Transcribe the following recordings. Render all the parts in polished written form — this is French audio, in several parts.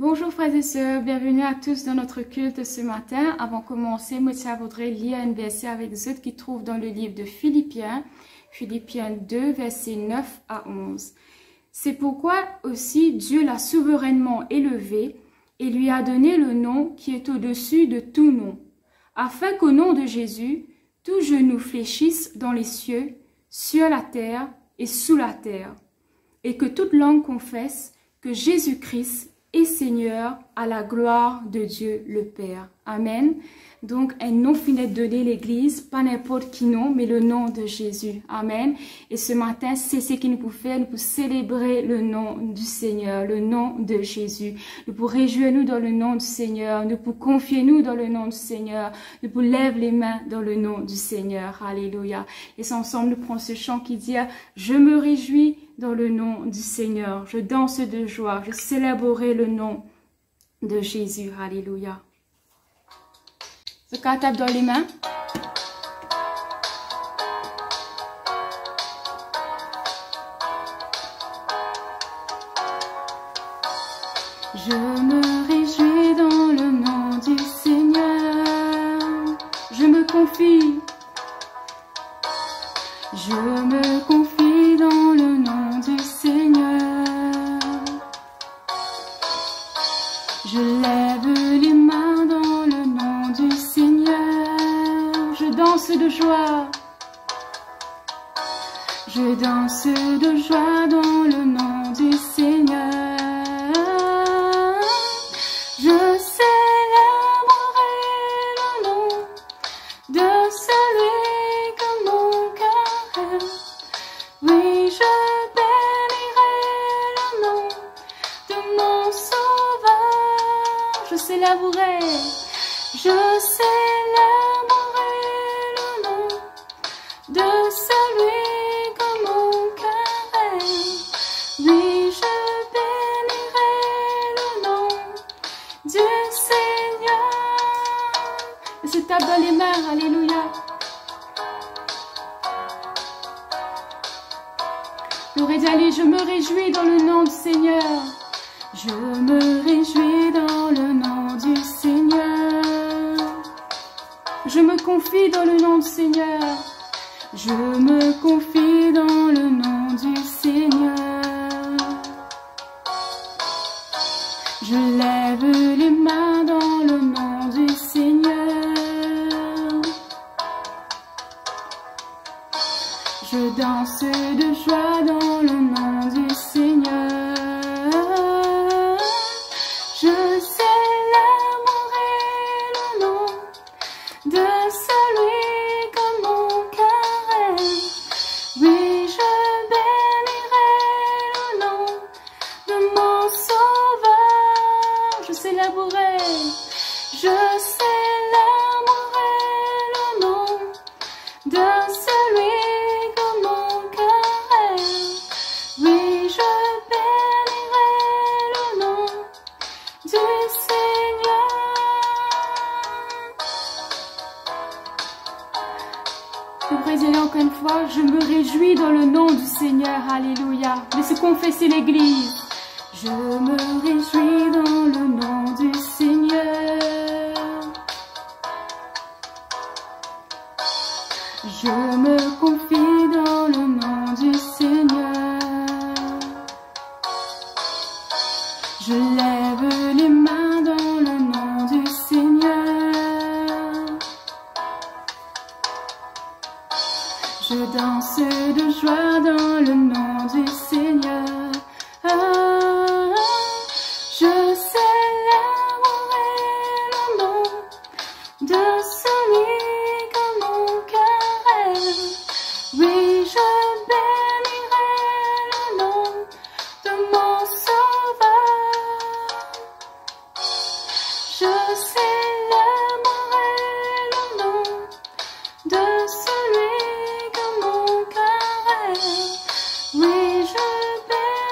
Bonjour frères et sœurs, bienvenue à tous dans notre culte ce matin. Avant de commencer, moi je voudrais lire un verset avec vous qui trouve dans le livre de Philippiens, Philippiens 2, versets 9 à 11. C'est pourquoi aussi Dieu l'a souverainement élevé et lui a donné le nom qui est au-dessus de tout nom, afin qu'au nom de Jésus, tout genou fléchisse dans les cieux, sur la terre et sous la terre, et que toute langue confesse que Jésus-Christ est Seigneur à la gloire de Dieu le Père. Amen. Donc, un nom finit de donner l'Église, pas n'importe qui nom, mais le nom de Jésus. Amen. Et ce matin, c'est ce qu'il nous peut faire. Nous pouvons célébrer le nom du Seigneur, le nom de Jésus. Nous pouvons réjouir nous dans le nom du Seigneur. Nous pouvons confier nous dans le nom du Seigneur. Nous pouvons lever les mains dans le nom du Seigneur. Alléluia. Et c'est ensemble, nous prenons ce chant qui dit « Je me réjouis dans le nom du Seigneur. Je danse de joie. Je célébrerai le nom de Jésus. » Alléluia. Ce tape dans les mains. Je me réjouis dans le nom du Seigneur. Je me confie. Je me confie dans le nom du Seigneur. Je lève les mains dans le nom du Seigneur. Je danse de joie. Je danse de joie dans le nom du Seigneur. Je célébrerai le nom de celui que mon cœur aime. Oui, je bénirai le nom de mon Sauveur. Je célébrerai le nom de celui que mon cœur aime. Oui, je bénirai le nom du Seigneur. Et se tape dans les mains, alléluia. L'aurait dit, allez, je me réjouis dans le nom du Seigneur. Je me réjouis dans le nom du Seigneur. Je me confie dans le nom du Seigneur. Je me confie dans le nom du Seigneur. Je lève les mains dans le nom du Seigneur. Je danse de joie dans le nom du Seigneur. Je célébrerai le nom de celui que mon cœur aime. Oui, je bénirai le nom de mon Sauveur. Je célébrerai le nom de celui que mon cœur aime. Oui, je bénirai le nom du Seigneur. Le Brésilien, encore une fois, je me réjouis dans le nom du Seigneur. Alléluia. Laissez confesser l'Église. Je me réjouis dans le nom du Seigneur. Je me confie dans le nom du Seigneur. Je lève les mains dans le nom du Seigneur. Je danse de joie dans le nom du Seigneur. Je célébrerai le nom de celui que mon cœur aime. Oui, je bénirai le nom de mon Sauveur. Je célébrerai le nom de celui que mon cœur aime. Oui, je bénirai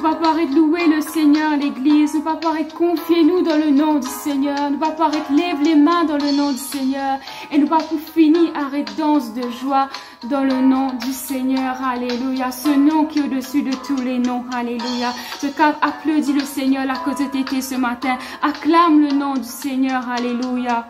pas paraître louer le Seigneur, l'Église. Nous pas paraître confier nous dans le nom du Seigneur. Nous pas paraître lève les mains dans le nom du Seigneur. Et nous pas pour finir arrêter danse de joie dans le nom du Seigneur. Alléluia. Ce nom qui est au-dessus de tous les noms. Alléluia. Je applaudis le Seigneur à cause de t'été ce matin. Acclame le nom du Seigneur. Alléluia.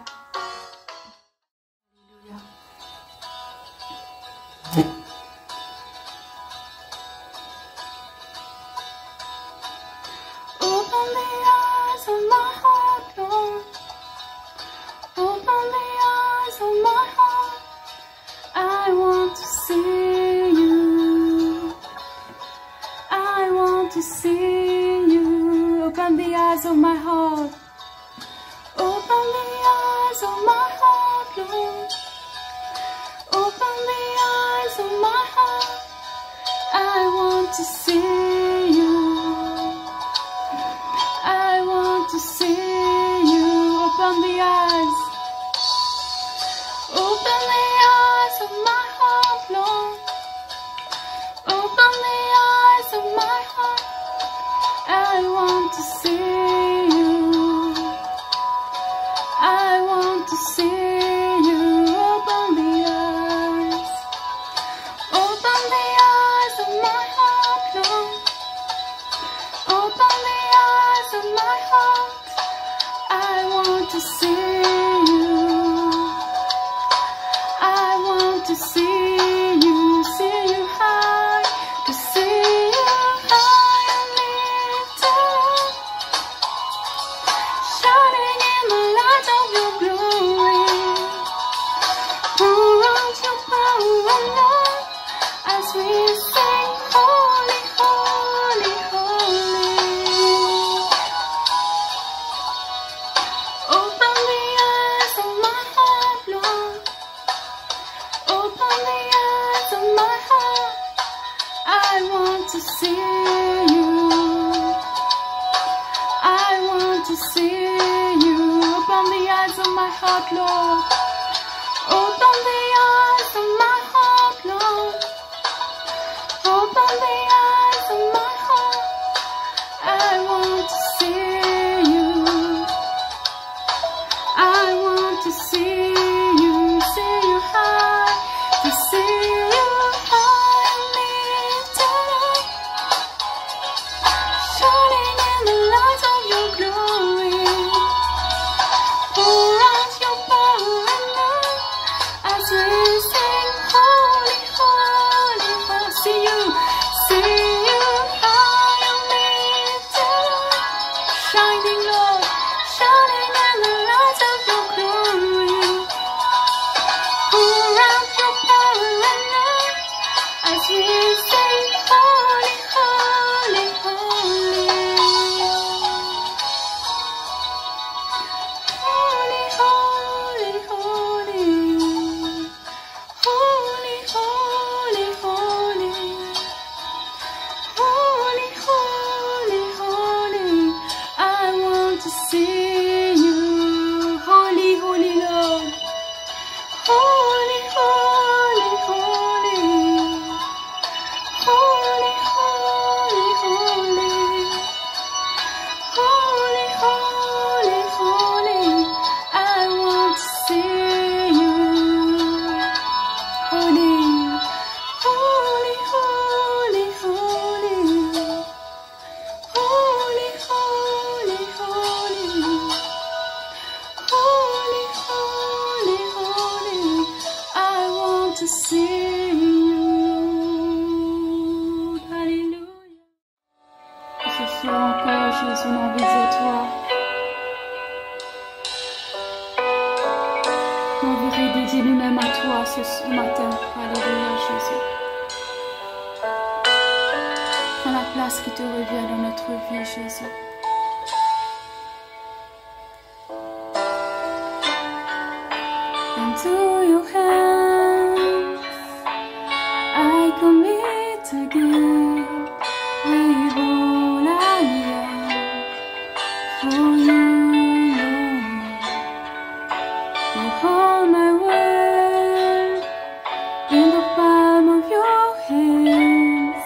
In the palm of your hands,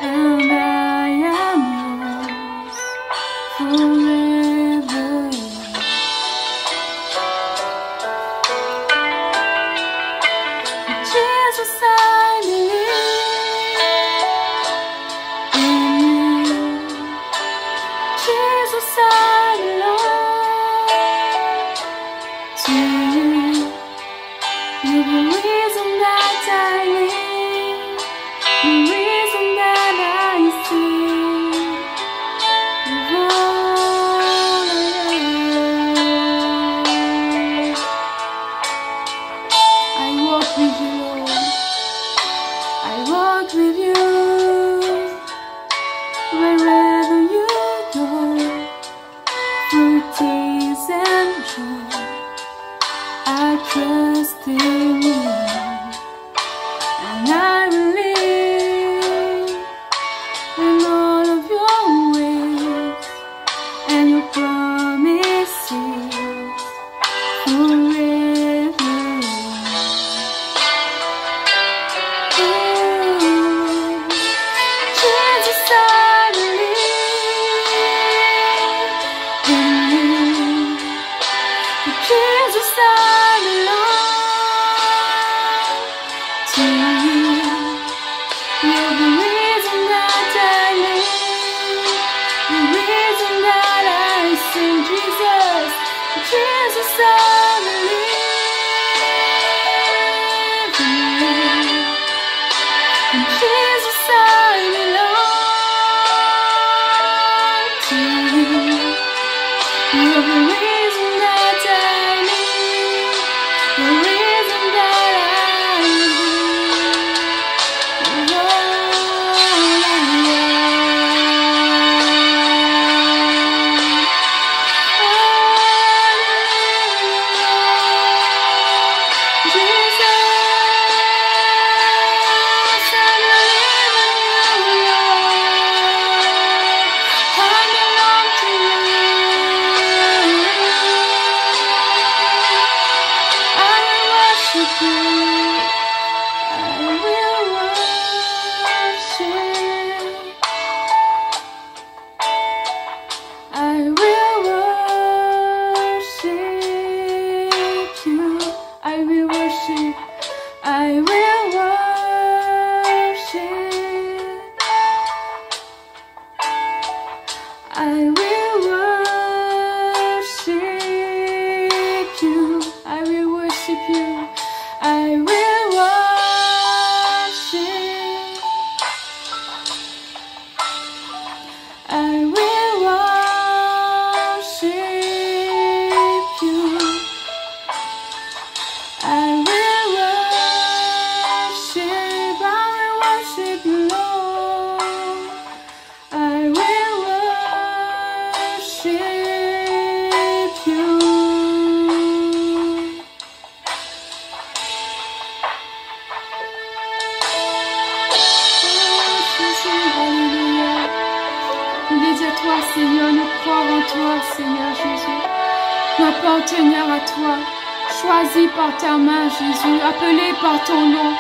and I am yours. trust in you, and I believe in all of your ways and your promises forever. Jesus, I believe in you. Jesus, I belong to you. You're the reason that I live, the reason that I sing. Jesus, Jesus, I believe in you. And Jesus, I belong to you. You're the reason that I live, the reason that I live. You're all I want. Jesus, I believe in you, Lord. I belong to you. I will worship you. I will worship. I will worship you. I will worship. I will worship. I will worship you. I will worship you. I will worship. I will worship you. I will worship you, Lord. I will worship you. Nous dédions à toi, Seigneur, nous croire en toi, Seigneur Jésus. Nous appartenir à toi, choisi par ta main, Jésus, appelé par ton nom.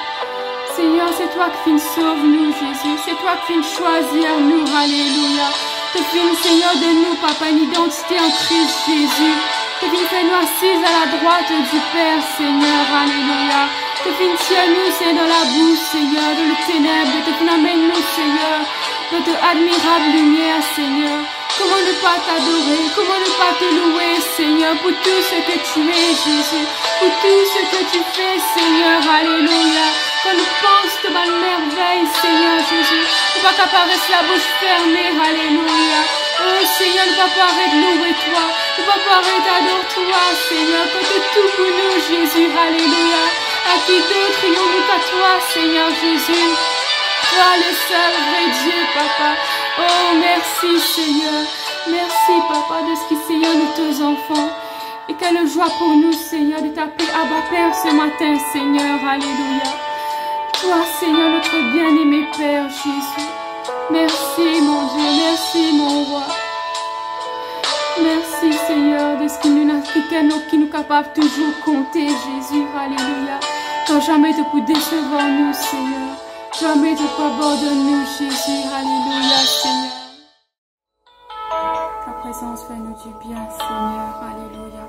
Seigneur, c'est toi qui viens sauver-nous, Jésus. C'est toi qui viens choisir nous, alléluia. Tu viens, Seigneur, de nous, Papa, une identité en Christ Jésus. Tu viens faire nous assises à la droite du Père, Seigneur, alléluia. Tu viens tiens nous, Seigneur, dans la bouche, Seigneur, de les ténèbres. Tu viens amène nous, Seigneur, notre admirable lumière, Seigneur. Comment ne pas t'adorer, comment ne pas te louer, Seigneur, pour tout ce que tu es, Jésus, pour tout ce que tu fais, Seigneur, alléluia. Quand nous pensons de bonnes merveilles, Seigneur Jésus, nous pas qu'apparaître la bouche fermée, alléluia. Oh Seigneur, nous pas paraître louer toi, nous pas paraître adorer toi, Seigneur, quand tu es tout pour nous, Jésus, alléluia. À qui d'autre ayons-nous qu'à toi, Seigneur Jésus, toi le seul vrai Dieu, Papa. Oh merci, Seigneur, merci, Papa, de ce qui, Seigneur, de tes enfants. Et quelle joie pour nous, Seigneur, de t'appeler Abba Père ce matin, Seigneur, alléluia. Toi, Seigneur, notre bien-aimé Père Jésus. Merci, mon Dieu, merci, mon roi. Merci, Seigneur, de ce qui nous capable toujours compter, Jésus, alléluia. Quand jamais de pour décevoir nous, Seigneur. Jamais de pas abandonner, Jésus, alléluia, Seigneur. Ta présence fait nous du bien, Seigneur, alléluia.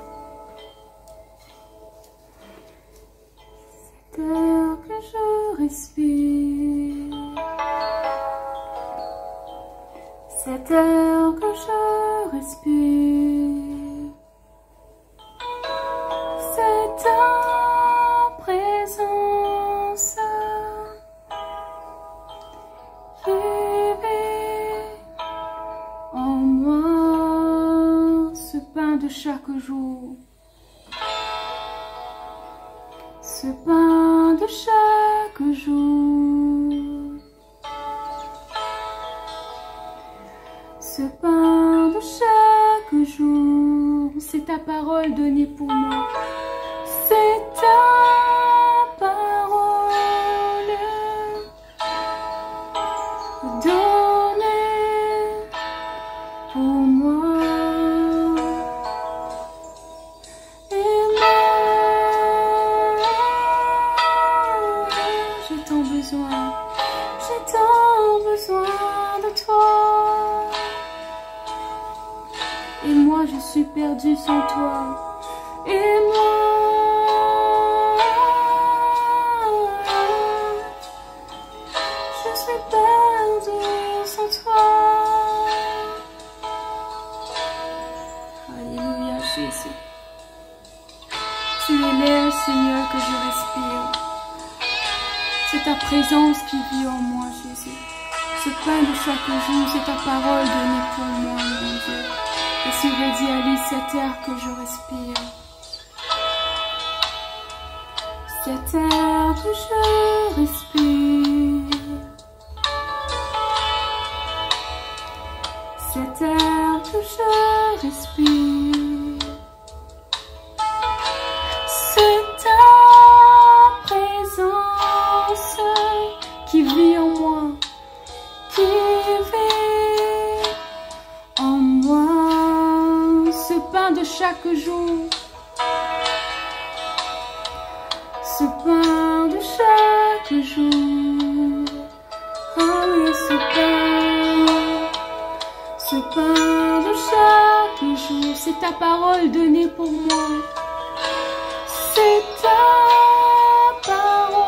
Cette heure que je respire, cette heure que je respire, c'est ta présence qui vit en moi, ce pain de chaque jour. Ce pain de chaque jour, ce pain de chaque jour, c'est ta parole donnée pour moi, c'est sans toi. Et moi, je suis perdue sans toi. Alléluia, Jésus. Tu es l'air, Seigneur, que je respire. C'est ta présence qui vit en moi, Jésus. Ce pain de chaque jour, c'est ta parole donnée pour moi, mon Dieu. Et si redis à lui cet air que je respire. Cet air que je respire. Cet air que je respire. C'est ta présence qui vit en moi. Qui vit en moi, ce pain de chaque jour, ce pain de chaque jour, ah oui, ce pain de chaque jour, c'est ta parole donnée pour moi, c'est ta parole.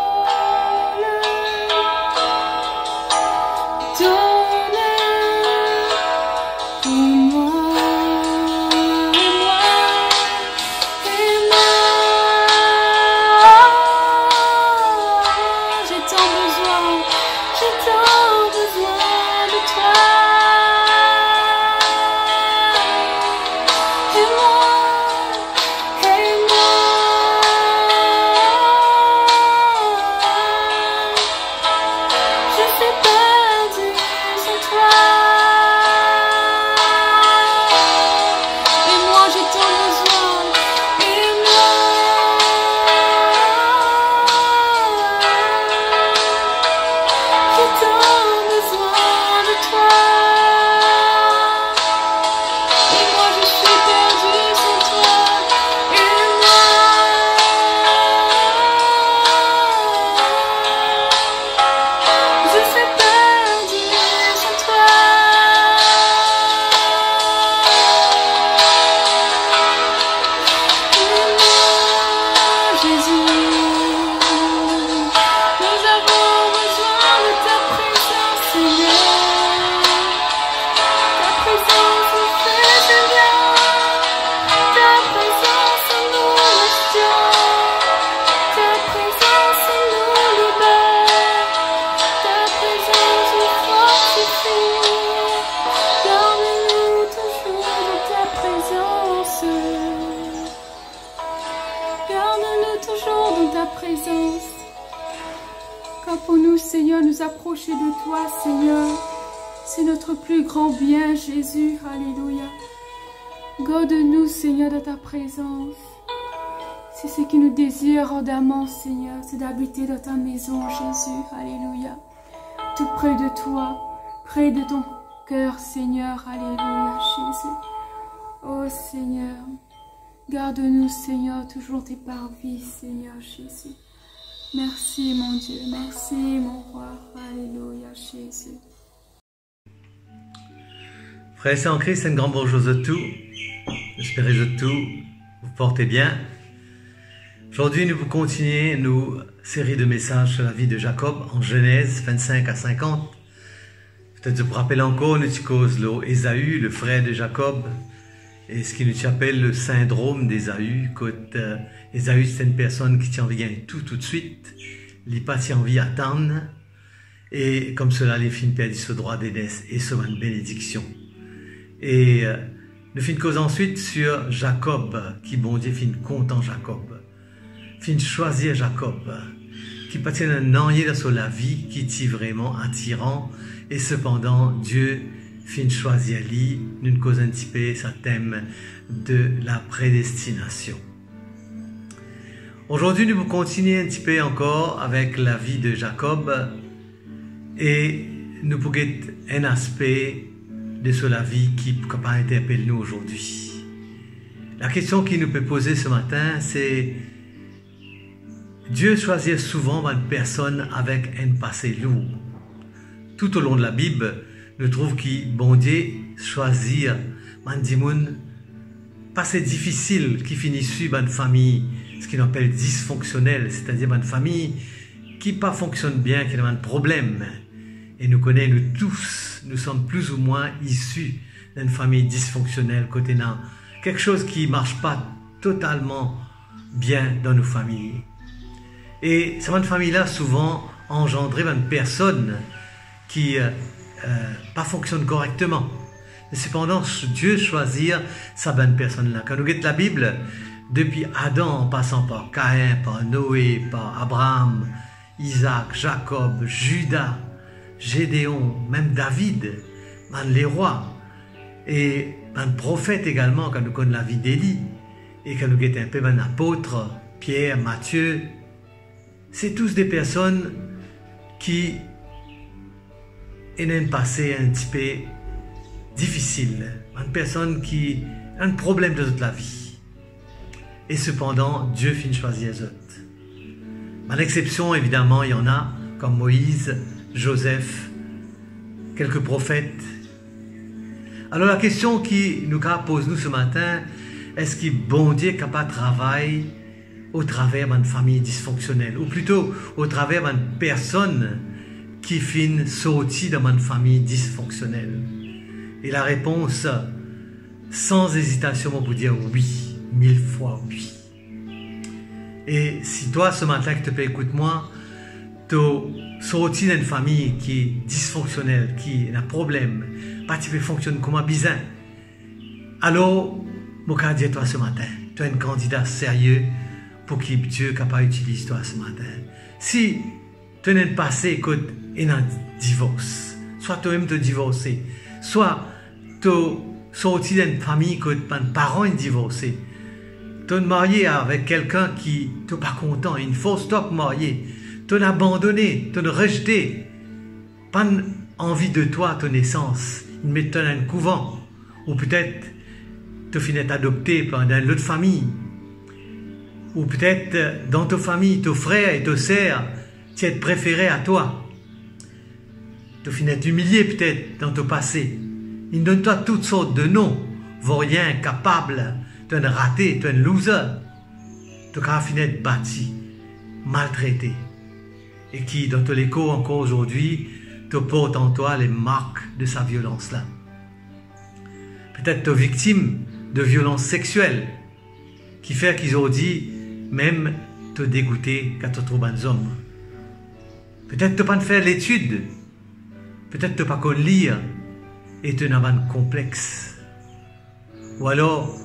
Car pour nous, Seigneur, nous approcher de toi, Seigneur, c'est notre plus grand bien, Jésus. Alléluia. Garde-nous, Seigneur, de ta présence. C'est ce qui nous désire ardemment, Seigneur, c'est d'habiter dans ta maison, Jésus. Alléluia. Tout près de toi, près de ton cœur, Seigneur. Alléluia, Jésus. Oh, Seigneur, garde-nous, Seigneur, toujours tes parvis, Seigneur, Jésus. Merci, mon Dieu. Merci, mon roi. Alléluia, Jésus. Frères et sœurs en Christ, un grand bonjour à tous. J'espère que tous vous portez bien. Aujourd'hui, nous continuons nos séries de messages sur la vie de Jacob en Genèse 25 à 50. Peut-être je vous rappelle encore, nous cause Ésaü, le frère de Jacob, et ce qui nous appelle le syndrome d'Ésaü. Ésaü, c'est une personne qui tient envie tout de suite, il n'a pas envie d'attendre, et comme cela, les filles perdent ce droit d'aînesse et ce une bénédiction. Et nous finissons cause ensuite sur Jacob, qui bon Dieu finit compte en Jacob, finit choisir Jacob, qui pas un ennuyé sur la vie, qui est vraiment attirant, et cependant Dieu finit choisir lui, nous cause un petit peu sa thème de la prédestination. Aujourd'hui, nous continuons un petit peu encore avec la vie de Jacob et nous pourrons un aspect de la vie qui peut interpeller nous aujourd'hui. La question qui nous peut poser ce matin, c'est Dieu choisit souvent une personne avec un passé lourd. Tout au long de la Bible, nous trouvons que bon Dieu choisit un dimoun passé difficile qui finit sur une famille, ce qu'on appelle dysfonctionnelle, c'est-à-dire une famille qui pas fonctionne bien, qui a un problème. Et nous connaissons, nous tous, nous sommes plus ou moins issus d'une famille dysfonctionnelle, côté là. Quelque chose qui ne marche pas totalement bien dans nos familles. Et cette famille-là, souvent, a engendré une personne qui pas fonctionne correctement. Et cependant, Dieu choisit sa bonne personne-là. Quand nous regardons la Bible, depuis Adam, en passant par Caïn, par Noé, par Abraham, Isaac, Jacob, Judas, Gédéon, même David, les rois, et un prophète également, quand nous connaissons la vie d'Élie, et quand nous regardons un peu un apôtre, Pierre, Matthieu, c'est tous des personnes qui ont un passé un petit peu difficile, une personne qui a un problème de toute la vie. Et cependant, Dieu finit de choisir les autres. À l'exception, évidemment, il y en a, comme Moïse, Joseph, quelques prophètes. Alors la question qui nous pose nous ce matin, est-ce que bon Dieu est capable de travailler au travers d'une famille dysfonctionnelle, ou plutôt au travers d'une personne qui finit sortie dans une famille dysfonctionnelle? Et la réponse, sans hésitation, on peut dire oui, 1000 fois oui. Et si toi, ce matin, que tu peux écouter moi, tu es sorti d'une famille qui est dysfonctionnelle, qui a un problème, pas tu peux fonctionner comme un bizarre, alors, je vais dire toi ce matin, tu es un candidat sérieux pour que Dieu est capable d'utiliser toi ce matin. Si tu as un passé, écoute, et un divorce, soit toi-même te divorcer, soit tu es sorti d'une famille que tes parents sont divorcés, tu es marié avec quelqu'un qui n'est pas content, une fausse top marié, tu as abandonné, tu as rejeté, pas envie de toi, ton naissance, il met dans un couvent, ou peut-être tu finis adopté par une autre famille, ou peut-être dans ta famille, ton frère et ta sœur, tu es préféré à toi. Tu finis humilié peut-être dans ton passé. Il donne toi toutes sortes de noms, vaurien, capable, tu es un raté, tu es un loser. Tu as fini bâti, maltraité. Et qui, dans tous les cas, encore aujourd'hui, te porte en toi les marques de sa violence-là. Peut-être tu es victime de violences sexuelles qui fait qu'ils ont dit même te dégoûter quand tu trouves un homme. Peut-être tu n'as pas fait l'étude, peut-être tu n'as pas qu'à lire et tu n'as pas de complexe. Ou alors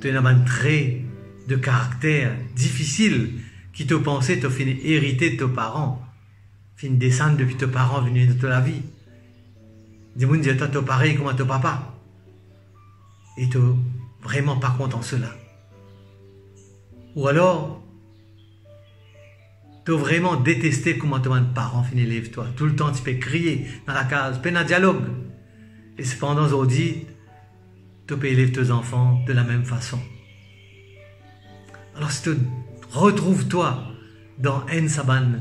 tu as un trait de caractère difficile qui te pensait te fini hériter de tes parents, fini descendre depuis tes parents venus de la vie. Dis-moi, toi tu es pareil comme ton papa. Et tu n'es vraiment pas content de cela. Ou alors, tu as vraiment détesté comment tes parents finissent lève-toi. Tout le temps, tu peux crier dans la case, tu peux un dialogue. Et cependant, aujourd'hui, tu peux élever tes enfants de la même façon. Alors, si tu retrouves toi dans une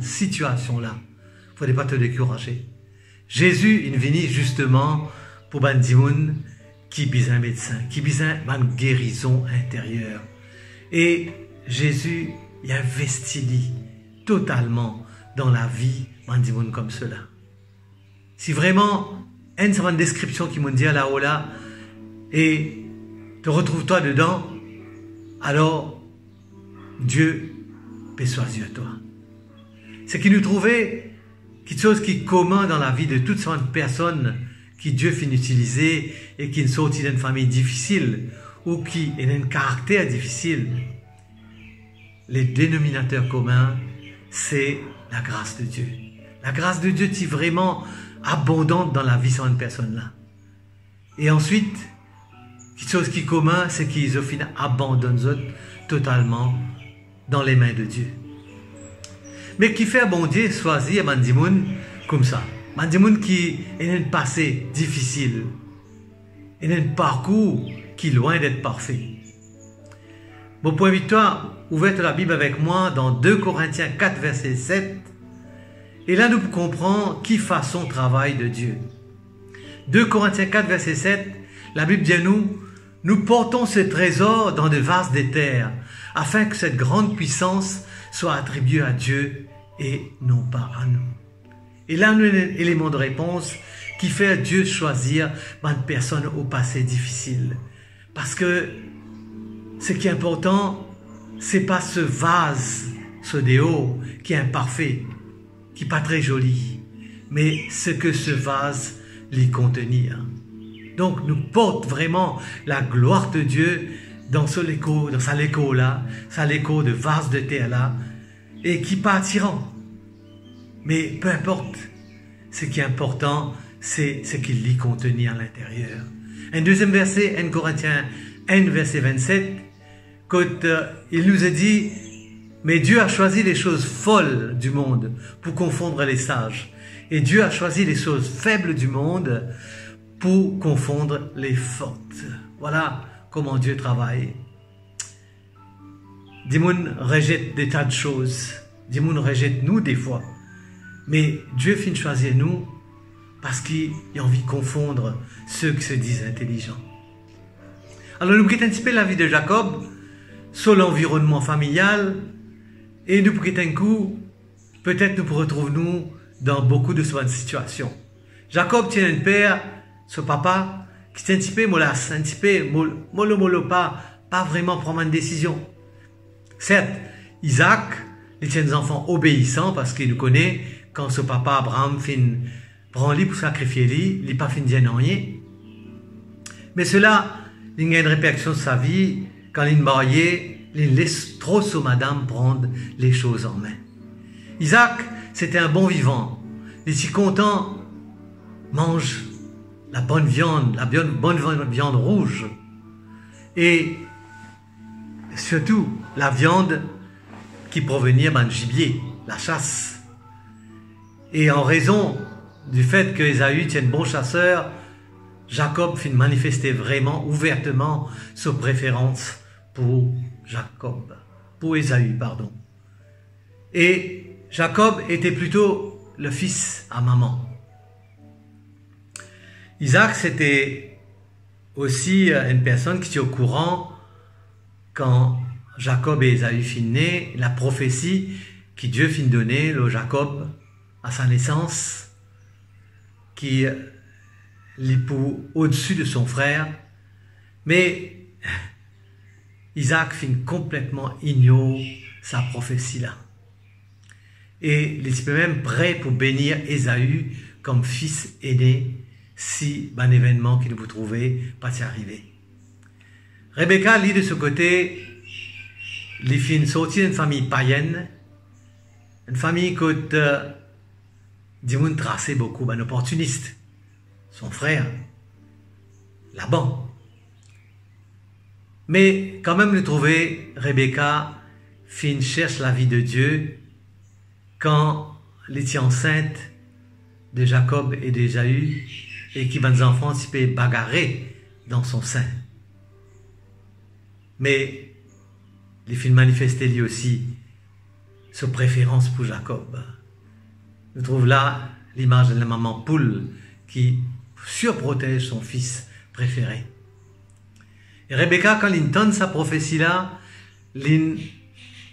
situation-là, il ne faudrait pas te décourager. Jésus, il vient justement pour ben dimoun qui bise un médecin, qui bise une guérison intérieure. Et Jésus, il investit totalement dans la vie d'un dimoun comme cela. Si vraiment, une description qui m'a dit à la Ola, et te retrouves-toi dedans, alors Dieu peut choisir toi. C'est qu'il nous trouvait quelque chose qui est commun dans la vie de toutes sortes de personnes qui Dieu finit d'utiliser et qui sont sortis d'une famille difficile ou qui ont un caractère difficile. Les dénominateurs communs, c'est la grâce de Dieu. La grâce de Dieu est vraiment abondante dans la vie de cette personne-là. Et ensuite, quelque chose qui est commun, c'est qu'ils au final abandonnent totalement dans les mains de Dieu. Mais qui fait bon Dieu choisir Mandimoun comme ça. Mandimoun qui a un passé difficile. Il a un parcours qui est loin d'être parfait. Bon, pour inviter-toi, ouverte la Bible avec moi dans 2 Corinthiens 4, verset 7. Et là, nous comprenons qui façon travail de Dieu. 2 Corinthiens 4, verset 7, la Bible dit à nous, nous portons ce trésor dans de vases d'éther, afin que cette grande puissance soit attribuée à Dieu et non pas à nous. Et là, nous avons un élément de réponse qui fait à Dieu choisir une personne au passé difficile. Parce que ce qui est important, c'est pas ce vase, ce déo qui est imparfait, qui n'est pas très joli, mais ce que ce vase lui contenir. Donc, nous porte vraiment la gloire de Dieu dans sa léco là, sa léco de vase de terre là, et qui n'est pas attirant. Mais peu importe, ce qui est important, c'est ce qu'il lit contenir à l'intérieur. Un deuxième verset, 1 Corinthiens 1, verset 27, quand il nous a dit, mais Dieu a choisi les choses folles du monde pour confondre les sages. Et Dieu a choisi les choses faibles du monde pour confondre les fortes. Voilà comment Dieu travaille. Des gens rejettent des tas de choses. Des gens rejettent nous des fois. Mais Dieu finit de choisir nous parce qu'il a envie de confondre ceux qui se disent intelligents. Alors nous quittons un petit peu la vie de Jacob sur l'environnement familial et nous quittons un coup, peut-être nous retrouvons-nous dans beaucoup de situations. Jacob tient un père, son papa, qui tient un petit peu molasse, un petit peu mollo, pas vraiment prendre une décision. Certes, Isaac, il tient des enfants obéissants parce qu'il nous connaît, quand son papa Abraham prend lui pour sacrifier lui, il n'est pas fin de dire rien. Mais cela, il a une répercussion sur sa vie, quand il est marié, il laisse trop sa madame prendre les choses en main. Isaac, c'était un bon vivant. Il est si content, mange la bonne viande, bonne viande rouge. Et surtout, la viande qui provenait du gibier, la chasse. Et en raison du fait que Ésaü était un bon chasseur, Jacob fit manifester vraiment ouvertement sa préférence pour Ésaü, pardon. Et Jacob était plutôt le fils à maman. Isaac, c'était aussi une personne qui était au courant quand Jacob et Ésaü finissent nés, la prophétie que Dieu finit donner à Jacob à sa naissance, qui l'époux au-dessus de son frère, mais Isaac finit complètement ignorer sa prophétie-là. Et il est même prêt pour bénir Ésaü comme fils aîné si un événement qui nous vous trouvez pas s'y arriver. Rebecca, lui de ce côté, il finit sortir d'une famille païenne, une famille qui a tracé beaucoup, un opportuniste. Son frère, Laban. Mais quand même, le trouver, Rebecca cherche la vie de Dieu quand elle était enceinte de Jacob et d'Ésaü et qui des enfants s'y peut bagarrer dans son sein. Mais il fit manifester lui aussi sa préférence pour Jacob. On trouve là l'image de la maman poule qui surprotège son fils préféré. Et Rebecca, quand il donne sa prophétie-là, il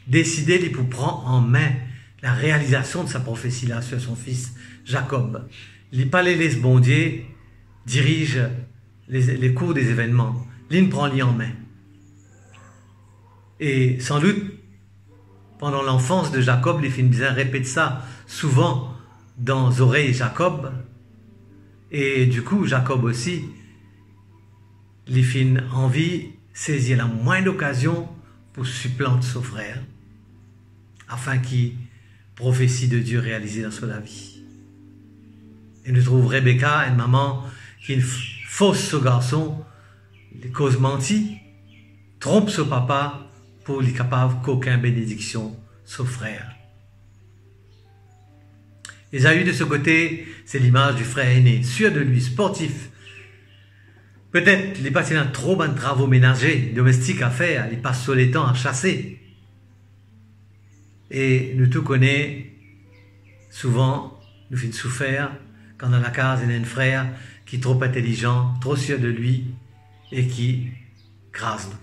décidait pour prendre en main la réalisation de sa prophétie-là sur son fils Jacob. Il pas les laisse bon Dieu dirige les cours des événements. Il prend lui en main. Et sans doute, pendant l'enfance de Jacob, les films bien répètent ça souvent dans les oreilles de Jacob. Et du coup, Jacob aussi, les films envie saisir la moindre occasion pour supplanter son frère, afin qu'il prophétie de Dieu réalisée dans sa vie. Et nous trouvons Rebecca, une maman qui fausse ce garçon, les causes menties, trompe son papa pour lui capable qu'aucune bénédiction son frère. Ésaü de ce côté, c'est l'image du frère aîné, sûr de lui, sportif. Peut-être il passe dans trop de travaux ménagers, domestiques à faire, il passe sur les temps à chasser. Et nous tous connaissons, souvent, nous finissons souffrir quand dans la case il y a un frère qui est trop intelligent, trop sûr de lui et qui grâce nous.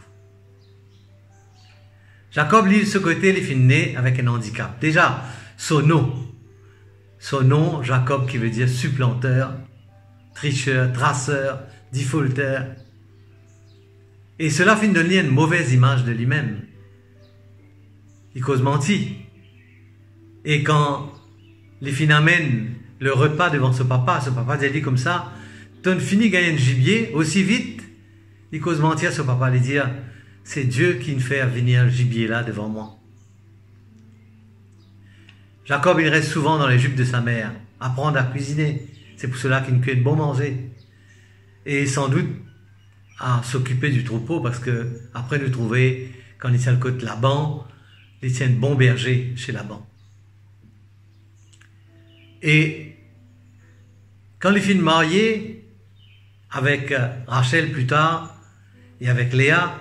Jacob, lui, de ce côté, il est né avec un handicap. Déjà, son nom, Jacob, qui veut dire supplanteur, tricheur, traceur, defaulteur. Et cela finit de donner une mauvaise image de lui-même. Il cause menti. Et quand les filles amènent le repas devant ce papa dit comme ça, ton fini gagner un gibier aussi vite, il cause mentir à ce papa, lui dire, c'est Dieu qui me fait venir le gibier là devant moi. Jacob, il reste souvent dans les jupes de sa mère, apprendre à cuisiner. C'est pour cela qu'il ne cueille de bon manger. Et sans doute à s'occuper du troupeau, parce que après nous trouver, quand il tient le côté Laban, il tient de bon berger chez Laban. Et quand les filles mariées avec Rachel plus tard et avec Léa,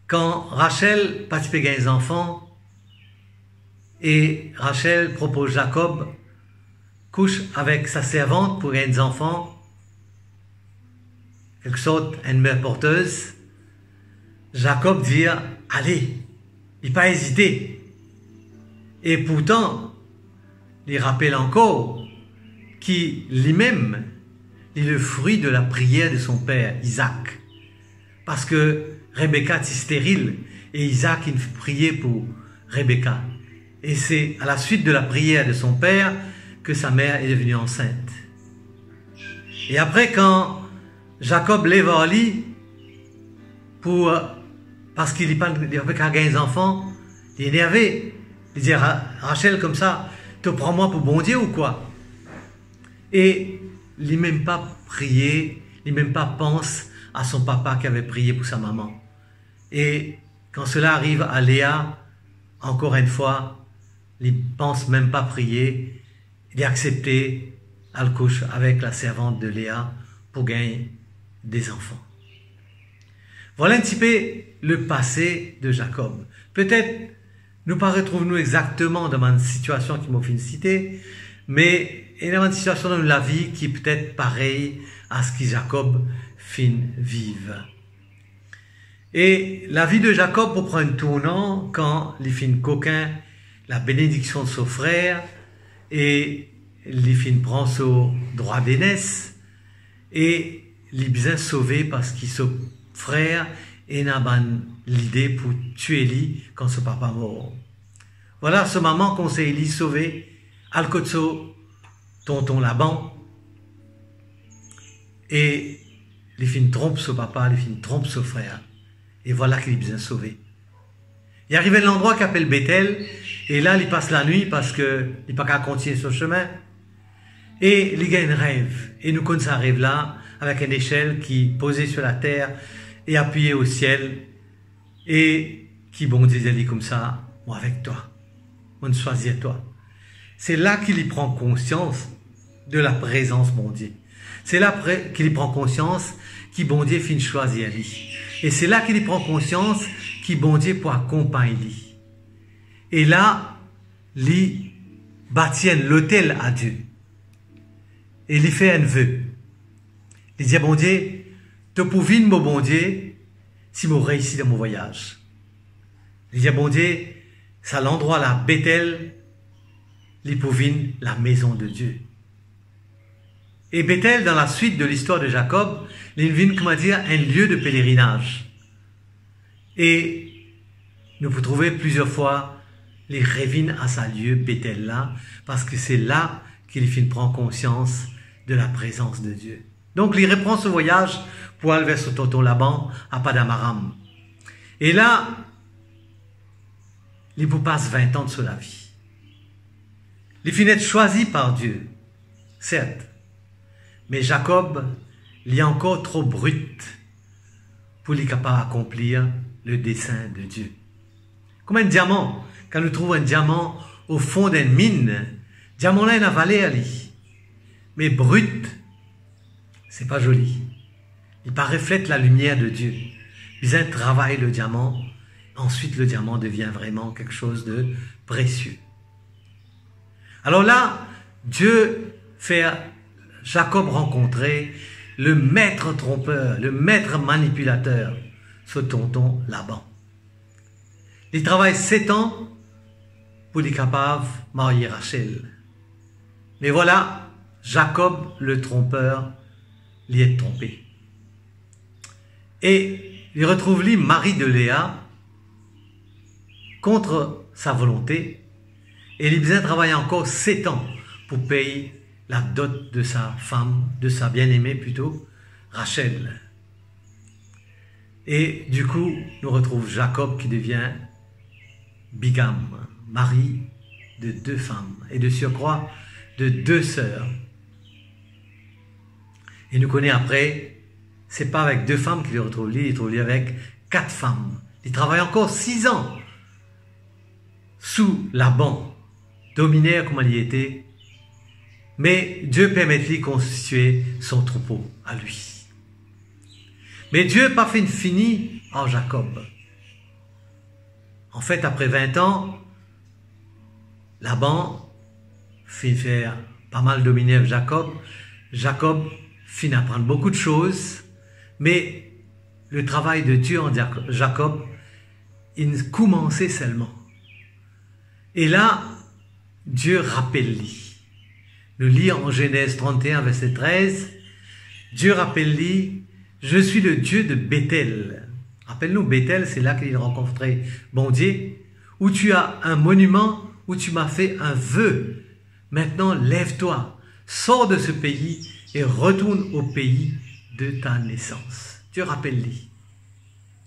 quand Rachel participait à des enfants et Rachel propose Jacob couche avec sa servante pour gagner des enfants, quelque sorte une mère porteuse, Jacob dit allez, il n'a pas hésité. Et pourtant, il rappelle encore qu'il lui-même est le fruit de la prière de son père, Isaac. Parce que Rebecca était stérile et Isaac il priait pour Rebecca. Et c'est à la suite de la prière de son père que sa mère est devenue enceinte. Et après, quand Jacob lève en lit parce qu'il n'avait qu'à gagner des enfants, il est énervé. Il dit Rachel comme ça, te prends-moi pour bon Dieu ou quoi? Et il n'a même pas prié, il n'a même pas pensé à son papa qui avait prié pour sa maman. Et quand cela arrive à Léa, encore une fois, il ne pense même pas prier, il est accepté à le couche avec la servante de Léa pour gagner des enfants. Voilà un petit peu le passé de Jacob. Peut-être nous ne retrouvons-nous exactement dans une situation qui m'a fait citer, mais il y a une situation dans la vie qui est peut-être pareille à ce que Jacob fin vive. Et la vie de Jacob prend un tournant quand il fin coquin la bénédiction de son frère et il fin prend son droit d'aînesse et il est bien sauvé parce que son frère a l'idée pour tuer lui quand son papa mort. Voilà ce moment qu'on s'est lui sauvé Alcotso, tonton Laban, et il fin trompe son papa, il fin trompe son frère. Et voilà qu'il est bien sauvé. Il arrive à l'endroit qu'il appelle Bethel, et là, il passe la nuit parce qu'il n'est pas qu'à continuer son chemin. Et il gagne un rêve. Et nous connaissons un rêve là, avec une échelle qui posée sur la terre et appuyée au ciel, et qui, bon Dieu, dit comme ça, moi avec toi, on choisit toi. C'est là qu'il y prend conscience de la présence, bon Dieu. C'est là qu'il y prend conscience qui, bon Dieu, finit choisir lui. Et c'est là qu'il y prend conscience qui, bon Dieu, pour accompagner lui. Et là, il bâtit l'autel à Dieu. Et il fait un vœu. Il dit, bon Dieu, te pouvine, mon bon Dieu, si je réussis dans mon voyage. Il dit, bon Dieu, c'est l'endroit là, Bethel, il pouvine la maison de Dieu. Et Bethel, dans la suite de l'histoire de Jacob, il vient, comment dire, un lieu de pèlerinage. Et nous pouvons trouver plusieurs fois les revient à sa lieu, Bethel là, parce que c'est là qu'il prend conscience de la présence de Dieu. Donc, il reprend ce voyage pour aller vers son tonton Laban à Padamaram. Et là, il vous passe 20 ans de sa vie. Il finit d'être choisi par Dieu, certes, mais Jacob, il est encore trop brut pour lui capable d'accomplir le dessein de Dieu. Comme un diamant, quand nous trouvons un diamant au fond d'une mine, diamant là, il a valeur, mais brut, c'est pas joli. Il pas reflète la lumière de Dieu. Il travaille le diamant, ensuite le diamant devient vraiment quelque chose de précieux. Alors là, Dieu fait Jacob rencontrer le maître trompeur, le maître manipulateur, ce tonton Laban. Il travaille 7 ans pour être capable de marier Rachel. Mais voilà, Jacob, le trompeur, l'y est trompé. Et il retrouve lui, mari de Léa, contre sa volonté, et il besoin de travailler encore 7 ans pour payer la dot de sa femme, de sa bien-aimée plutôt, Rachel. Et du coup, nous retrouvons Jacob qui devient bigame, mari de 2 femmes, et de surcroît de 2 sœurs. Et nous connaissons après, c'est pas avec 2 femmes qu'il retrouve lui, il trouve lui avec 4 femmes. Il travaille encore 6 ans sous Laban, dominaire comme il y était, mais Dieu permet de lui constituer son troupeau à lui. Mais Dieu n'a pas fait une finie en Jacob. En fait, après 20 ans, Laban fait faire pas mal dominer Jacob. Jacob finit à apprendre beaucoup de choses, mais le travail de Dieu en Jacob, il commençait seulement. Et là, Dieu rappelle-lui. Nous lisons en Genèse 31, verset 13, Dieu rappelle-lui, je suis le Dieu de Bethel. Rappelle-nous, Bethel, c'est là qu'il a rencontré bon Dieu, où tu as un monument, où tu m'as fait un vœu. Maintenant, lève-toi, sors de ce pays et retourne au pays de ta naissance. Dieu rappelle-lui.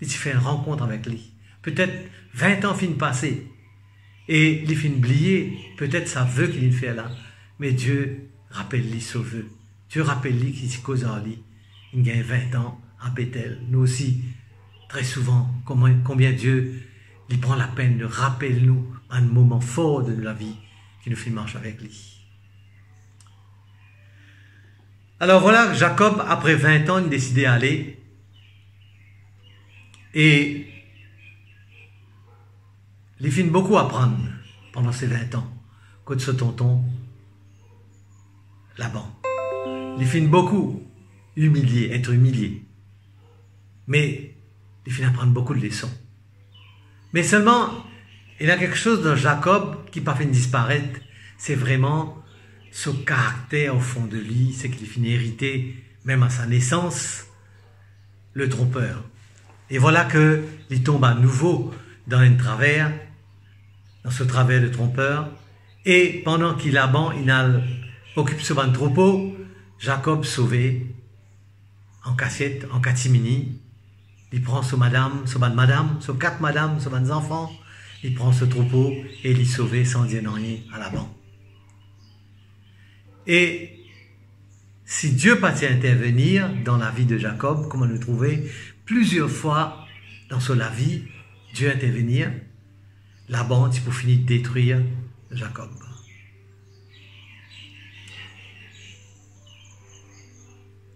Et tu fais une rencontre avec lui. Peut-être 20 ans finissent passer. Et il finit oublier, peut-être ça veut qu'il fait là. Mais Dieu rappelle-lui ce vœu. Dieu rappelle-lui qu'il se cause en lui. Il gagne 20 ans à Bethel. Nous aussi, très souvent, combien Dieu il prend la peine de rappeler nous un moment fort de la vie qui nous fait marcher avec lui. Alors voilà, Jacob, après 20 ans, il décidait d'aller. Et il finit beaucoup à apprendre pendant ces 20 ans, côté ce tonton Laban. Il finit beaucoup être humilié. Mais il finit à apprendre beaucoup de leçons. Mais seulement, il y a quelque chose dans Jacob qui n'a pas fait disparaître. C'est vraiment ce caractère au fond de lui, c'est qu'il finit hérité, même à sa naissance, le trompeur. Et voilà qu'il tombe à nouveau dans un travers, dans ce travers de trompeur. Et pendant qu'il occupe ce ban troupeau, Jacob sauvé en cassette, en catimini, il prend ce madame, ce ban madame, ce 4 madames, ce ban enfants, il prend ce troupeau et il est sauvé sans dire rien à Laban. Et si Dieu pas intervenir dans la vie de Jacob, comme on le trouvait plusieurs fois dans la vie, Dieu intervenir, Laban, c'est pour finir de détruire Jacob.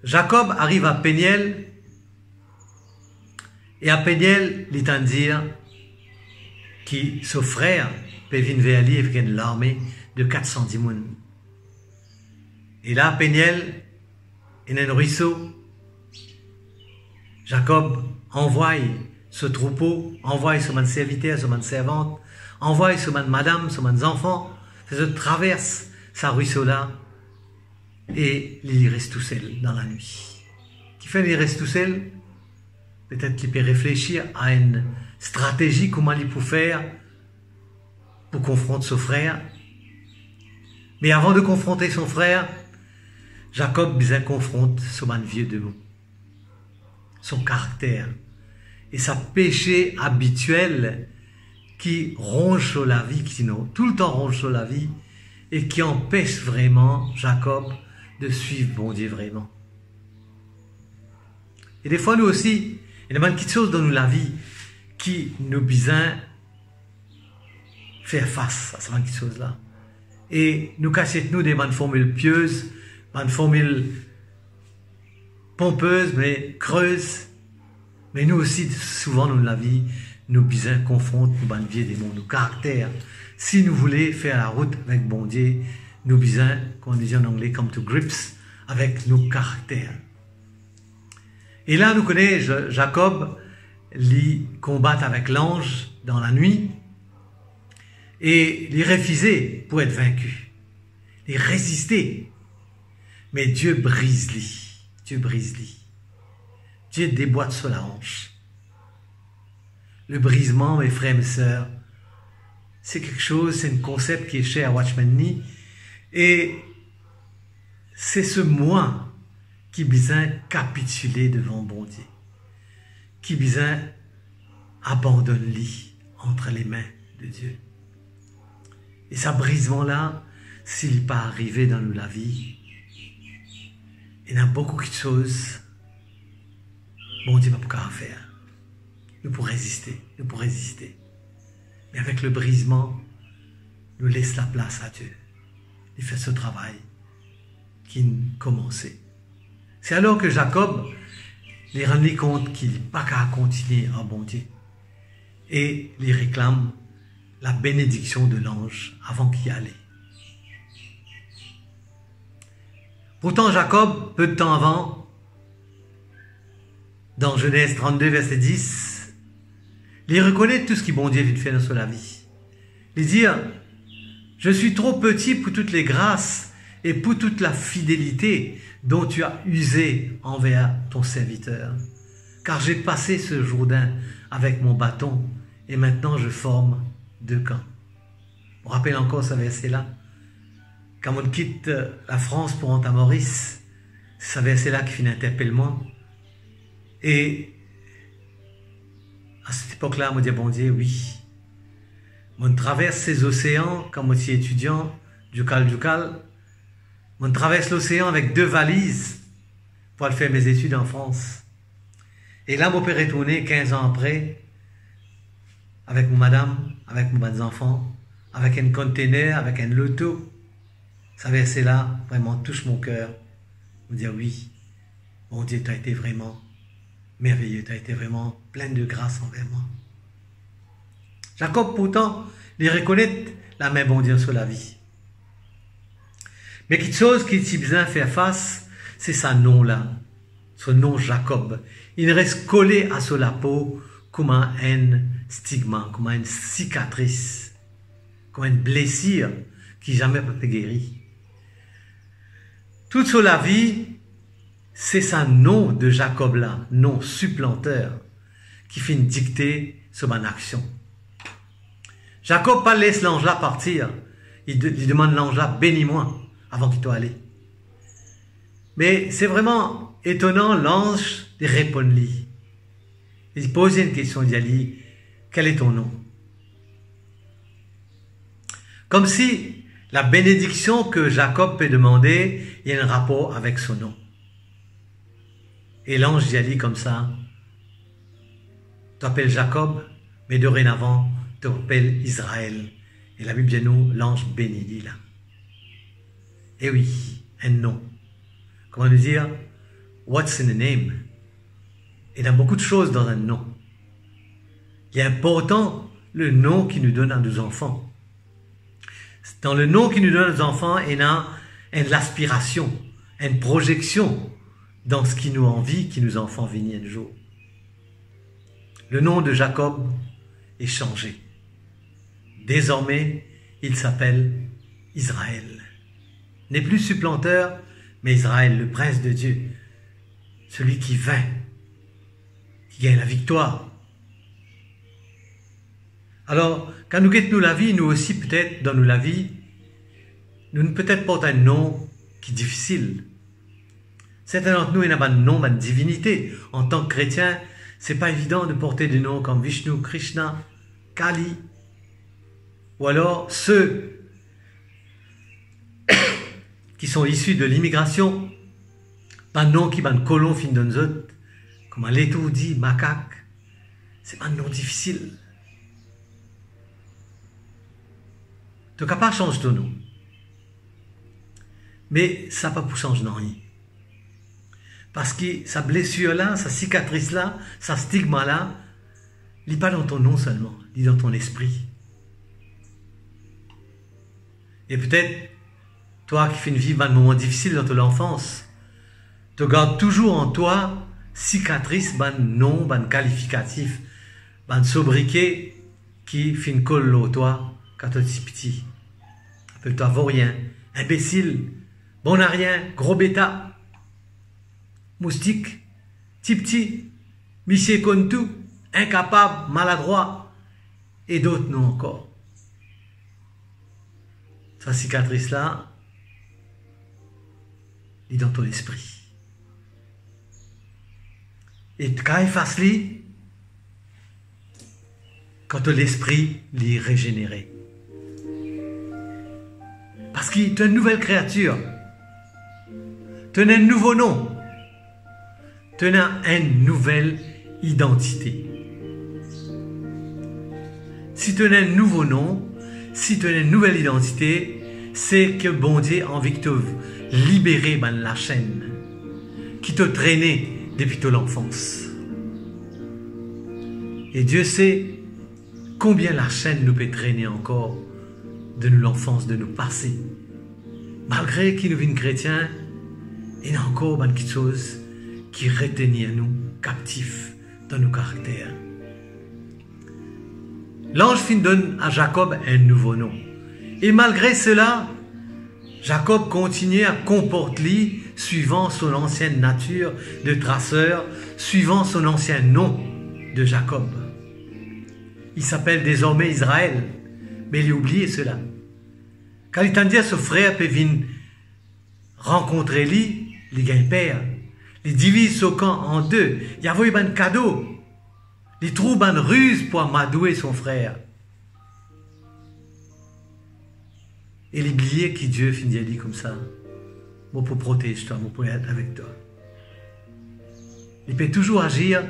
Jacob arrive à Péniel, et à Péniel, il est dire que son frère peut venir vers lui avec une armée de 410 personnes. Et là, à Péniel, il y a un ruisseau. Jacob envoie ce troupeau, envoie ce serviteur, ce servante, envoie ce madame, ce enfant, se traverse ce ruisseau-là, et il reste tout seul dans la nuit. Qui fait qu'il reste tout seul? Peut-être qu'il peut réfléchir à une stratégie, comment il peut faire pour confronter son frère. Mais avant de confronter son frère, Jacob bien confronte son vieux démon, son caractère et sa péché habituel qui ronge sur la vie, qui sinon tout le temps ronge sur la vie et qui empêche vraiment Jacob de suivre bon Dieu vraiment. Et des fois nous aussi, il y a des petites choses dans la vie qui nous besoin faire face à ces petites choses-là. Et nous cachons nous des bonnes formules pieuses, une formule pompeuse mais creuse. Mais nous aussi, souvent dans la vie, nous besoin confronter nos bonnes vies, nos caractères. Si nous voulons faire la route avec bon Dieu, nous besoin, comme on dit en anglais, come to grips avec nos caractères. Et là, nous connaissons Jacob, il combat avec l'ange dans la nuit et il refusait pour être vaincu. Il résistait. Mais Dieu brise-lui. Dieu brise-lui. Dieu déboîte sur la hanche. Le brisement, mes frères et mes sœurs, c'est quelque chose, c'est un concept qui est cher à Watchman Nee. Et c'est ce moi qui besoin capituler devant bon Dieu. Qui besoin abandonne-lui entre les mains de Dieu. Et ce brisement-là, s'il n'est pas arrivé dans la vie, il y a beaucoup de choses, bon Dieu n'a pas qu'à faire. Nous pour résister, nous pour résister. Mais avec le brisement, nous laisse la place à Dieu. Il fait ce travail qui commençait. C'est alors que Jacob il rend compte qu'il n'a pas qu'à continuer à bon Dieu. Et il réclame la bénédiction de l'ange avant qu'il y allait. Pourtant, Jacob, peu de temps avant, dans Genèse 32, verset 10, il reconnaît tout ce que bon Dieu vient de faire dans sa vie. Il dit, je suis trop petit pour toutes les grâces et pour toute la fidélité dont tu as usé envers ton serviteur. Car j'ai passé ce Jourdain avec mon bâton et maintenant je forme 2 camps. On rappelle encore ce verset-là. Quand on quitte la France pour Antamoris, c'est ce verset-là qui finit interpellement. Et à cette époque-là, on me dit, bon Dieu, oui. On traverse ces océans quand on est étudiant, du cal. On traverse l'océan avec 2 valises pour aller faire mes études en France. Et là, mon père est retourné 15 ans après, avec mon madame, avec mes enfants, avec un container, avec un loto. Ça verset-là, vraiment, touche mon cœur. Me dire, oui, mon Dieu, tu as été vraiment merveilleux, tu as été vraiment plein de grâce envers moi. Jacob, pourtant, il reconnaît la main bon Dieu sur la vie. Mais quelque chose qui est besoin de faire face, c'est sa nom-là, son nom Jacob. Il reste collé à sur la peau comme un stigma, comme une cicatrice, comme une blessure qui jamais peut être guérie. Toute sur la vie, c'est sa nom de Jacob-là, nom supplanteur, qui fait une dictée sur mon action. Jacob pas laisse l'ange-là partir. Il demande l'ange-là, bénis-moi, avant qu'il doit aller. Mais c'est vraiment étonnant, l'ange répond-lui. Il pose une question, il dit, quel est ton nom? Comme si la bénédiction que Jacob peut demander, il y a un rapport avec son nom. Et l'ange dit comme ça, tu t'appelles Jacob, mais dorénavant, tu t'appelles Israël. Et la Bible dit nous, l'ange bénit dit là. Et oui, un nom. Comment nous dire, what's in a name? Il y a beaucoup de choses dans un nom. Il est important le nom qui nous donne à nos enfants. Dans le nom qui nous donne à nos enfants, il y a l'aspiration, une projection dans ce qui nous envie, qui nous enfants viennent un jour. Le nom de Jacob est changé. Désormais, il s'appelle Israël. N'est plus supplanteur, mais Israël, le prince de Dieu, celui qui vainc, qui gagne la victoire. Alors, quand nous quittons la vie, nous aussi peut-être dans la vie, nous ne peut-être pas un nom qui est difficile. Certains d'entre nous, il y a un nom, une divinité. En tant que chrétien, c'est pas évident de porter des noms comme Vishnu, Krishna, Kali, ou alors ceux qui sont issus de l'immigration, pas de nom qui van colon fin d'un autre, comme un l'étourdi, macaque, c'est pas un nom difficile. Tu n'as pas changer ton nom. Mais ça n'a pas pour changer rien. Parce que sa blessure-là, sa cicatrice-là, sa stigma-là, il n'est pas dans ton nom seulement, il est dans ton esprit. Et peut-être, toi qui fais une vie un moment difficile dans ton enfance, tu gardes toujours en toi cicatrice, ban nom, ban qualificatif, ban sobriquet qui fin colle toi quand tu es petit. Appelle-toi vaurien, imbécile, bon à rien, gros bêta, moustique, petit, monsieur conne tout, incapable, maladroit, et d'autres noms encore. Sa cicatrice-là, est dans ton esprit. Et quand il fasse lui, quand l'esprit l'est régénéré. Parce qu'il est une nouvelle créature. Tu as un nouveau nom. Tu as une nouvelle identité. Si tu as un nouveau nom, si tu as une nouvelle identité, c'est que bon Dieu a envie de te libérer de la chaîne qui t'a traîné depuis ton enfance. Et Dieu sait combien la chaîne nous peut traîner encore de l'enfance, de nos passés. Malgré qu'il nous vienne chrétien, il y a encore quelque chose qui retient nous captifs dans nos caractères. L'ange fin donne à Jacob un nouveau nom. Et malgré cela, Jacob continue à comporter suivant son ancienne nature de traceur, suivant son ancien nom de Jacob. Il s'appelle désormais Israël, mais il a oublié cela. Quand il t'a dit à ce frère peut venir rencontrer lui, il gagne père, il divise son camp en deux, il y a un cadeau, il trouve une ruse pour amadouer son frère. Et il oublié que Dieu finit à dire comme ça, moi pour protéger toi, moi pour être avec toi. Il peut toujours agir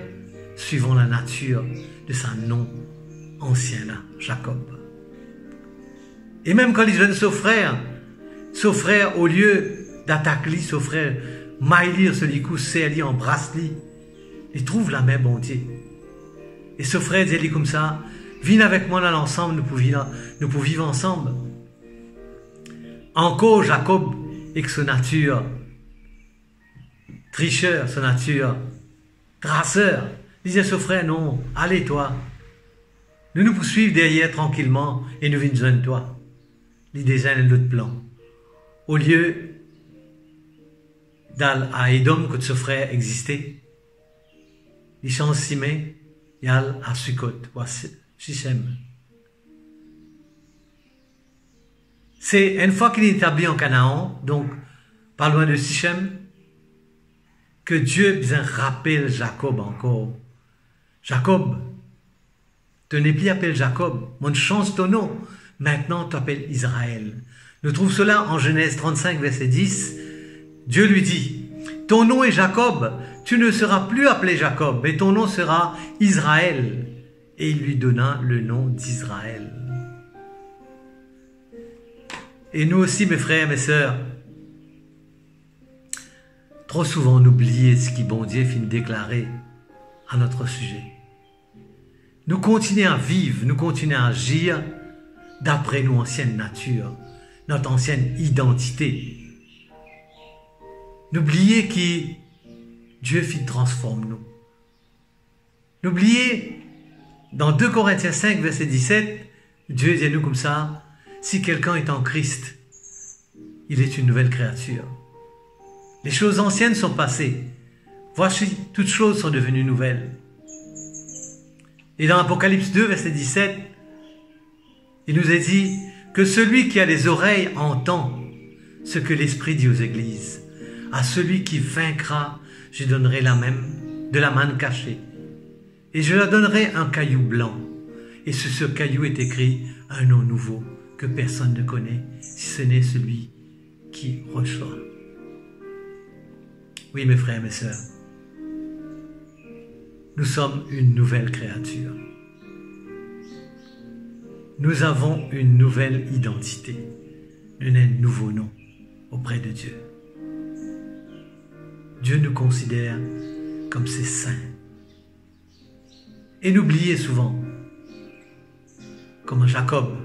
suivant la nature de son nom ancien là, Jacob. Et même quand il jeune son frère, au lieu d'attaquer son frère, maïlir celui coup, c'est embrasse-lui, il trouve la même bonté. Et ce frère dit comme ça, viens avec moi dans l'ensemble, nous pouvons vivre ensemble. Encore Jacob, avec sa nature tricheur, sa nature traceur, disait à ce frère, non, allez toi, nous poursuivons derrière tranquillement et nous venons de toi. Il désigne un autre plan. Au lieu d'aller à Édom, quand ce frère existait, il change Simé, il allait à Sukkot, ou à Sichem. C'est une fois qu'il est établi en Canaan, donc pas loin de Sichem, que Dieu bien rappelle Jacob encore. Jacob, tu n'es plus appelé Jacob, on change ton nom. Maintenant, tu t'appelles Israël. Nous trouvons cela en Genèse 35, verset 10. Dieu lui dit, ton nom est Jacob, tu ne seras plus appelé Jacob, mais ton nom sera Israël. Et il lui donna le nom d'Israël. Et nous aussi, mes frères et mes sœurs, trop souvent on oublie ce qui bon Dieu finit de déclarer à notre sujet. Nous continuons à vivre, nous continuons à agir d'après nos anciennes natures, notre ancienne identité. N'oubliez que Dieu fit transforme nous. N'oubliez, dans 2 Corinthiens 5, verset 17, Dieu dit à nous comme ça, si quelqu'un est en Christ, il est une nouvelle créature. Les choses anciennes sont passées. Voici, toutes choses sont devenues nouvelles. Et dans Apocalypse 2, verset 17, il nous est dit que celui qui a les oreilles entend ce que l'Esprit dit aux églises. À celui qui vaincra, je donnerai de la manne cachée. Et je leur donnerai un caillou blanc. Et sur ce caillou est écrit un nom nouveau que personne ne connaît, si ce n'est celui qui reçoit. Oui, mes frères et mes sœurs, nous sommes une nouvelle créature. Nous avons une nouvelle identité, un nouveau nom auprès de Dieu. Dieu nous considère comme ses saints. Et n'oubliez souvent, comme Jacob,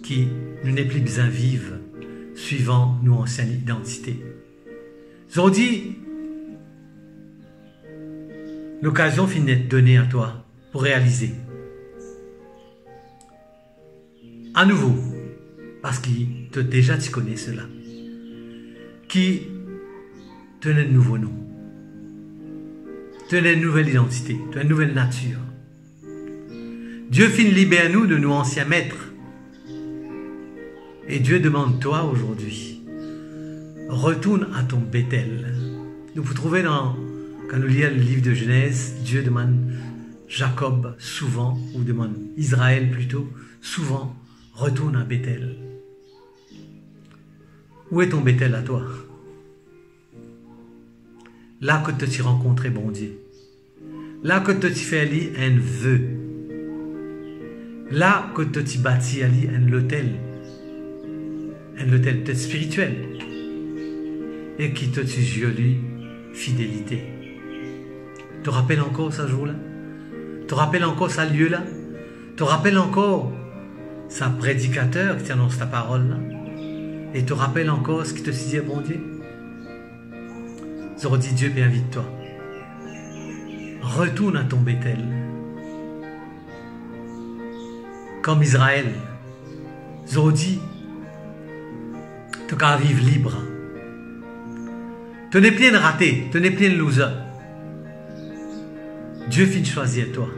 qui nous n'est plus besoin vivre suivant nos anciennes identités. Ils ont dit, l'occasion finit d'être donnée à toi pour réaliser. À nouveau, parce que déjà tu connais cela, qui tenait de nouveau nom, tenait une nouvelle identité, une nouvelle nature. Dieu finit libère nous de nos anciens maîtres. Et Dieu demande toi aujourd'hui, retourne à ton Bethel. Nous pouvons trouver quand nous lisons le livre de Genèse, Dieu demande Jacob souvent, ou demande Israël plutôt, souvent, retourne à Bethel. Où est ton Bethel à toi? Là que tu as rencontré bon Dieu. Là que tu as fait un vœu. Là que tu as bâti un hôtel peut-être spirituel. Et qui te joli fidélité. Te rappelles encore ce jour-là? Te rappelles encore ce lieu-là? Te rappelles encore ce prédicateur qui t'annonce ta parole-là? Et te rappelles encore ce qui te dit bon Dieu? Je redis Dieu, bien invite-toi. Retourne à ton Bethel. Comme Israël. Je redis, tu vas vivre libre. Tu n'es plein de ratés, tu n'es plein de loser. Dieu finit de choisir toi.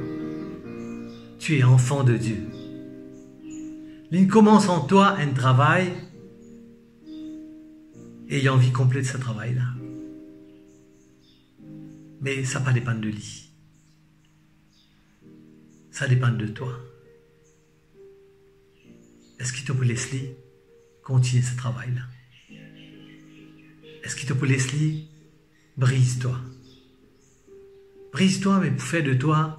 Tu es enfant de Dieu. Il commence en toi un travail et il a envie complète de ce travail-là. Mais ça ne pas dépendre de lui. Ça dépend de toi. Est-ce qu'il te peut laisser continuer ce travail-là? Est-ce qu'il te peut laisser brise-toi? Brise-toi, mais pour faire de toi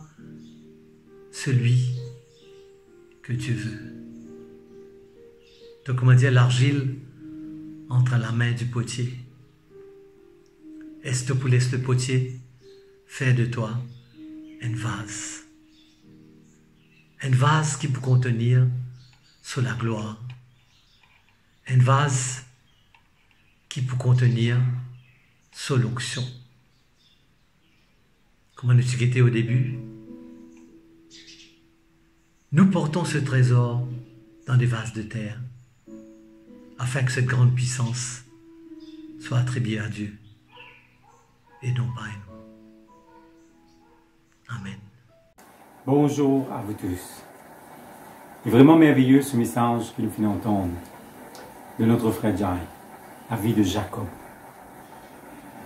celui que tu veux. Donc, comment dire, l'argile entre la main du potier. Est-ce que tu peux laisser le potier faire de toi un vase? Un vase qui peut contenir sur la gloire. Un vase qui peut contenir sur l'onction. Comme on a au début, nous portons ce trésor dans des vases de terre afin que cette grande puissance soit attribuée à Dieu et non pas à nous. Amen. Bonjour à vous tous. C'est vraiment merveilleux ce message que nous venons d'entendre de notre frère Jai, la vie de Jacob.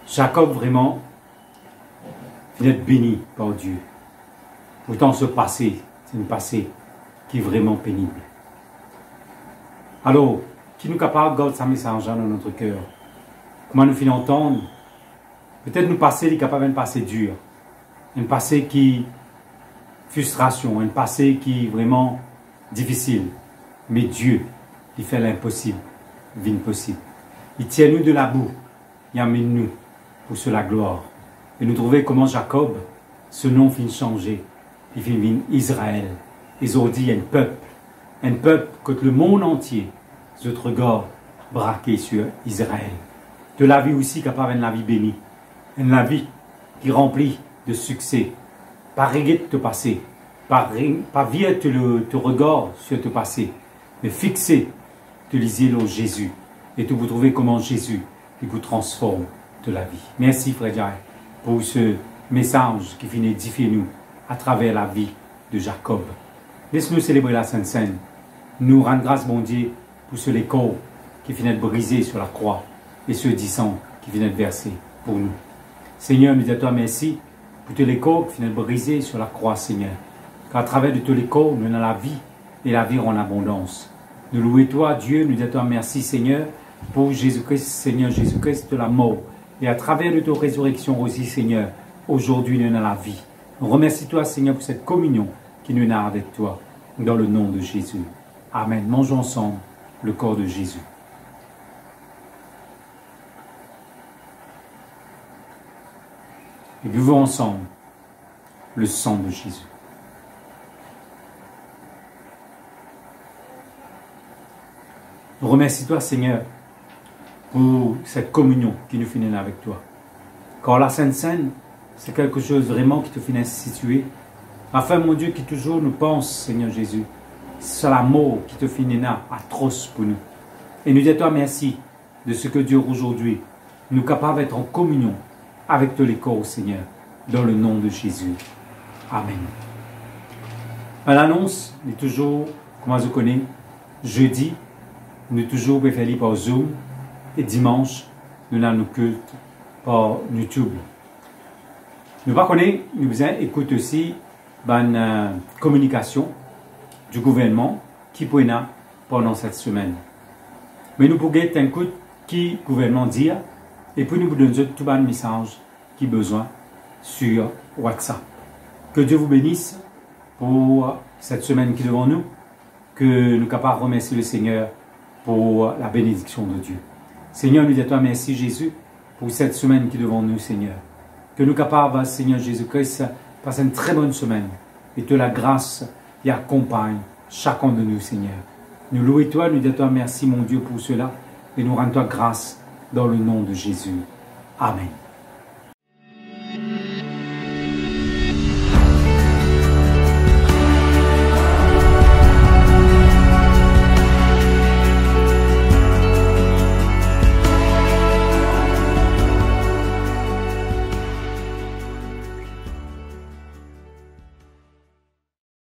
Jacob vraiment finit d'être béni par Dieu. Pourtant ce passé, c'est un passé qui est vraiment pénible. Alors, qui nous est capable de garder ce message dans notre cœur? Comment nous finissons d'entendre? Peut-être nous passé est capable d'un passé dur, un passé qui frustration, un passé qui est vraiment difficile. Mais Dieu, il fait l'impossible, vient possible. Il tient nous de la boue, il amène nous pour sur la gloire. Et nous trouvons comment Jacob, ce nom finit changer. Il finit Israël. Ils ont dit un peuple que le monde entier, se regarde braqué sur Israël. De la vie aussi capable de la vie bénie, une vie qui remplit de succès. Pas régler te passer, pas via te regard sur te passé, mais fixer te lisez au Jésus et tu vous trouvez comment Jésus il vous transforme de la vie. Merci frère Jai pour ce message qui vient édifier nous à travers la vie de Jacob. Laisse-nous célébrer la Sainte Seine. Nous rendre grâce bon Dieu pour ce les corps qui viennent être brisés sur la croix et ce 10 sang qui viennent être versés pour nous. Seigneur, nous disons à toi merci pour tous les corps qui viennent être brisés sur la croix, Seigneur. Car à travers de tous les corps, nous avons la vie et la vie en abondance. Nous louons toi, Dieu, nous disons à toi merci, Seigneur, pour Jésus-Christ, Seigneur Jésus-Christ de la mort. Et à travers de ta résurrection aussi, Seigneur, aujourd'hui nous avons la vie. Nous remercions toi, Seigneur, pour cette communion qui nous a avec toi, dans le nom de Jésus. Amen. Mangeons ensemble le corps de Jésus. Et buvons ensemble le sang de Jésus. Nous remercions toi, Seigneur, pour cette communion qui nous finit avec toi. Car la Sainte Seine, c'est quelque chose vraiment qui te fait instituer. Afin, mon Dieu, qui toujours nous pense, Seigneur Jésus, c'est la mort qui te fait atroce pour nous. Et nous disons merci de ce que Dieu aujourd'hui nous est capable d'être en communion avec tous les corps, Seigneur, dans le nom de Jésus. Amen. À l'annonce, nous toujours, comment je connais, jeudi, nous toujours faire par Zoom et dimanche, nous avons nos cultes par YouTube. Nous pas connaître, nous écoutons aussi une communication du gouvernement qui peut être pendant cette semaine. Mais nous pouvons écouter qui le gouvernement dit et puis nous vous donnons tout un message qui est besoin sur WhatsApp. Que Dieu vous bénisse pour cette semaine qui est devant nous, que nous sommes capables de remercier le Seigneur pour la bénédiction de Dieu. Seigneur, nous disons merci Jésus pour cette semaine qui est devant nous, Seigneur. Que nous sommes capables, Seigneur Jésus-Christ, passer une très bonne semaine et que la grâce y accompagne chacun de nous, Seigneur. Nous louons toi, nous disons merci, mon Dieu, pour cela et nous rendons grâce dans le nom de Jésus. Amen.